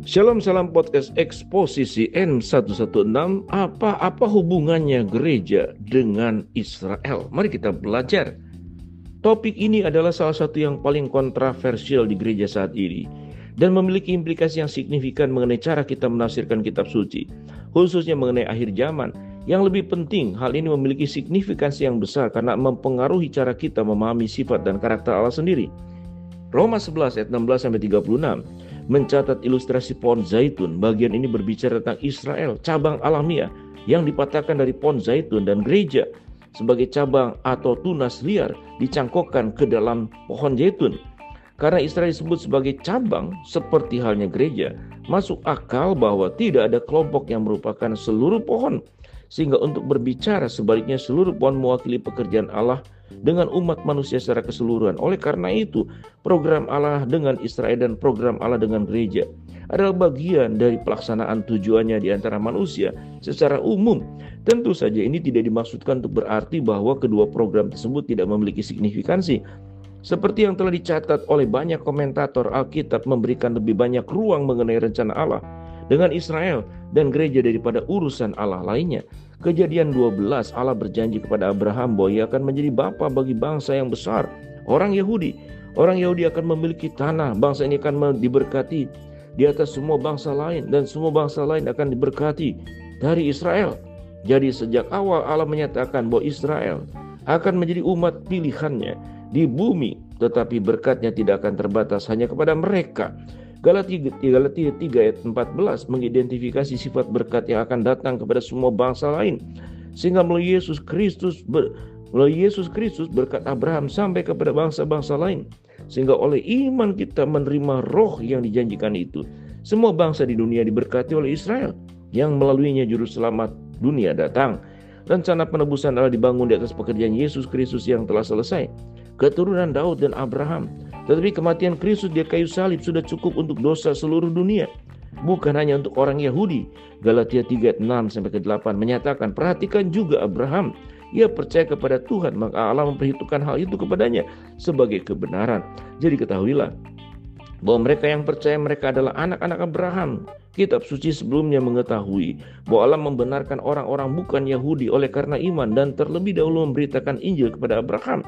Shalom, salam podcast Eksposisi N116. Apa hubungannya gereja dengan Israel? Mari kita belajar. Topik ini adalah salah satu yang paling kontroversial di gereja saat ini dan memiliki implikasi yang signifikan mengenai cara kita menafsirkan kitab suci, khususnya mengenai akhir zaman. Yang lebih penting, hal ini memiliki signifikansi yang besar karena mempengaruhi cara kita memahami sifat dan karakter Allah sendiri. Roma 11 ayat 16-36 mencatat ilustrasi pohon zaitun. Bagian ini berbicara tentang Israel, cabang alamiah yang dipatahkan dari pohon zaitun, dan gereja sebagai cabang atau tunas liar dicangkokkan ke dalam pohon zaitun. Karena Israel disebut sebagai cabang seperti halnya gereja, masuk akal bahwa tidak ada kelompok yang merupakan seluruh pohon, sehingga untuk berbicara sebaliknya seluruh pohon mewakili pekerjaan Allah dengan umat manusia secara keseluruhan. Oleh karena itu, program Allah dengan Israel dan program Allah dengan gereja adalah bagian dari pelaksanaan tujuannya di antara manusia secara umum. Tentu saja ini tidak dimaksudkan untuk berarti bahwa kedua program tersebut tidak memiliki signifikansi. Seperti yang telah dicatat oleh banyak komentator, Alkitab memberikan lebih banyak ruang mengenai rencana Allah dengan Israel dan gereja daripada urusan Allah lainnya. Kejadian 12, Allah berjanji kepada Abraham bahwa ia akan menjadi bapa bagi bangsa yang besar, orang Yahudi. Orang Yahudi akan memiliki tanah, bangsa ini akan diberkati di atas semua bangsa lain, dan semua bangsa lain akan diberkati dari Israel. Jadi sejak awal Allah menyatakan bahwa Israel akan menjadi umat pilihannya di bumi, tetapi berkatnya tidak akan terbatas hanya kepada mereka. Galatia 3 ayat 14 mengidentifikasi sifat berkat yang akan datang kepada semua bangsa lain, sehingga melalui Yesus Kristus berkat Abraham sampai kepada bangsa-bangsa lain, sehingga oleh iman kita menerima roh yang dijanjikan itu. Semua bangsa di dunia diberkati oleh Israel yang melaluinya juru selamat dunia datang. Rencana penebusan Allah dibangun di atas pekerjaan Yesus Kristus yang telah selesai, keturunan Daud dan Abraham. Tetapi kematian Kristus di kayu salib sudah cukup untuk dosa seluruh dunia, bukan hanya untuk orang Yahudi. Galatia 3 ayat 6-8 menyatakan, perhatikan juga Abraham. Ia percaya kepada Tuhan, maka Allah memperhitungkan hal itu kepadanya sebagai kebenaran. Jadi ketahuilah bahwa mereka yang percaya mereka adalah anak-anak Abraham. Kitab suci sebelumnya mengetahui bahwa Allah membenarkan orang-orang bukan Yahudi oleh karena iman, dan terlebih dahulu memberitakan Injil kepada Abraham.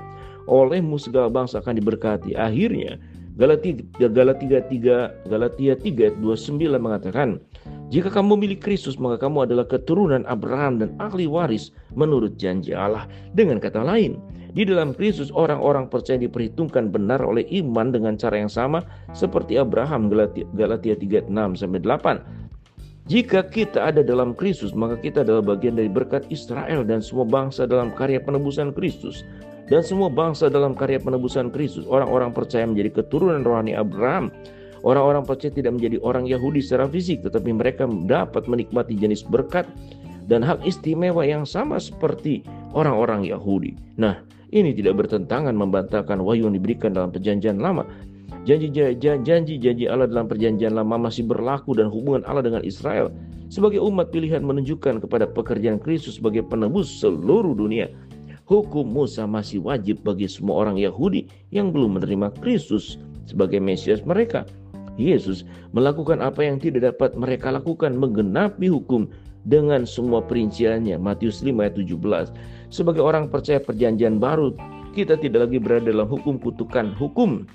Olehmu segala bangsa akan diberkati. Akhirnya Galatia 3 ayat 29 mengatakan, jika kamu memilih Kristus, maka kamu adalah keturunan Abraham dan ahli waris menurut janji Allah. Dengan kata lain, di dalam Kristus orang-orang percaya diperhitungkan benar oleh iman dengan cara yang sama seperti Abraham. Galatia 3 ayat 6-8. Jika kita ada dalam Kristus, maka kita adalah bagian dari berkat Israel dan semua bangsa dalam karya penebusan Kristus. Dan semua bangsa dalam karya penebusan Kristus, orang-orang percaya menjadi keturunan rohani Abraham. Orang-orang percaya tidak menjadi orang Yahudi secara fisik, tetapi mereka dapat menikmati jenis berkat dan hak istimewa yang sama seperti orang-orang Yahudi. Nah, ini tidak bertentangan membantahkan wahyu yang diberikan dalam perjanjian lama. Janji Allah dalam perjanjian lama masih berlaku, dan hubungan Allah dengan Israel sebagai umat pilihan menunjukkan kepada pekerjaan Kristus sebagai penebus seluruh dunia. Hukum Musa masih wajib bagi semua orang Yahudi yang belum menerima Kristus sebagai Mesias mereka. Yesus melakukan apa yang tidak dapat mereka lakukan, menggenapi hukum dengan semua perinciannya. Matius 5 ayat 17. Sebagai orang percaya perjanjian baru, kita tidak lagi berada dalam kutukan hukum.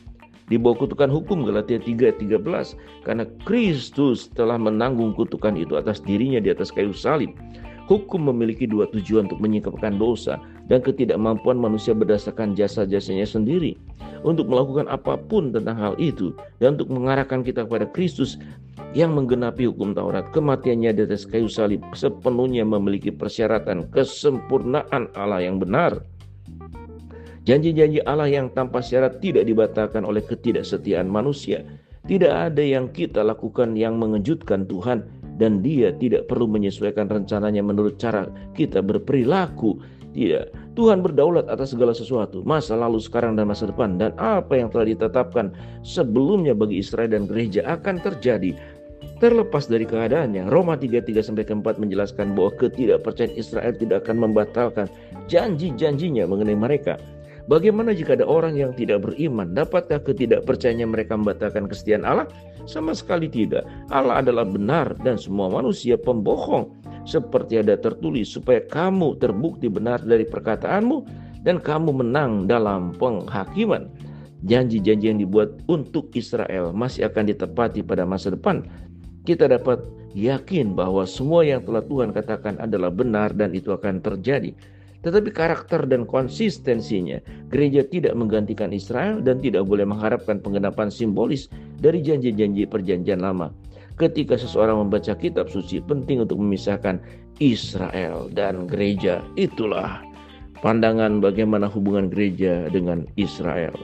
Di bawah kutukan hukum, Galatia 3 ayat 13. Karena Kristus telah menanggung kutukan itu atas dirinya di atas kayu salib. Hukum memiliki dua tujuan: untuk menyingkapkan dosa dan ketidakmampuan manusia berdasarkan jasa-jasanya sendiri untuk melakukan apapun tentang hal itu, dan untuk mengarahkan kita kepada Kristus yang menggenapi hukum Taurat. Kematiannya di atas kayu salib sepenuhnya memiliki persyaratan kesempurnaan Allah yang benar. Janji-janji Allah yang tanpa syarat tidak dibatalkan oleh ketidaksetiaan manusia. Tidak ada yang kita lakukan yang mengejutkan Tuhan, dan Dia tidak perlu menyesuaikan rencananya menurut cara kita berperilaku. Tidak, Tuhan berdaulat atas segala sesuatu, masa lalu, sekarang, dan masa depan. Dan apa yang telah ditetapkan sebelumnya bagi Israel dan gereja akan terjadi terlepas dari keadaannya. Roma 3:3-4 menjelaskan bahwa ketidakpercayaan Israel tidak akan membatalkan janji-janjinya mengenai mereka. Bagaimana jika ada orang yang tidak beriman? Dapatkah ketidakpercayaannya mereka membatalkan kesetiaan Allah? Sama sekali tidak. Allah adalah benar dan semua manusia pembohong. Seperti ada tertulis, supaya kamu terbukti benar dari perkataanmu dan kamu menang dalam penghakiman. Janji-janji yang dibuat untuk Israel masih akan ditepati pada masa depan. Kita dapat yakin bahwa semua yang telah Tuhan katakan adalah benar dan itu akan terjadi. Tetapi karakter dan konsistensinya, gereja tidak menggantikan Israel dan tidak boleh mengharapkan penggenapan simbolis dari janji-janji perjanjian lama. Ketika seseorang membaca kitab suci, penting untuk memisahkan Israel dan gereja. Itulah pandangan bagaimana hubungan gereja dengan Israel.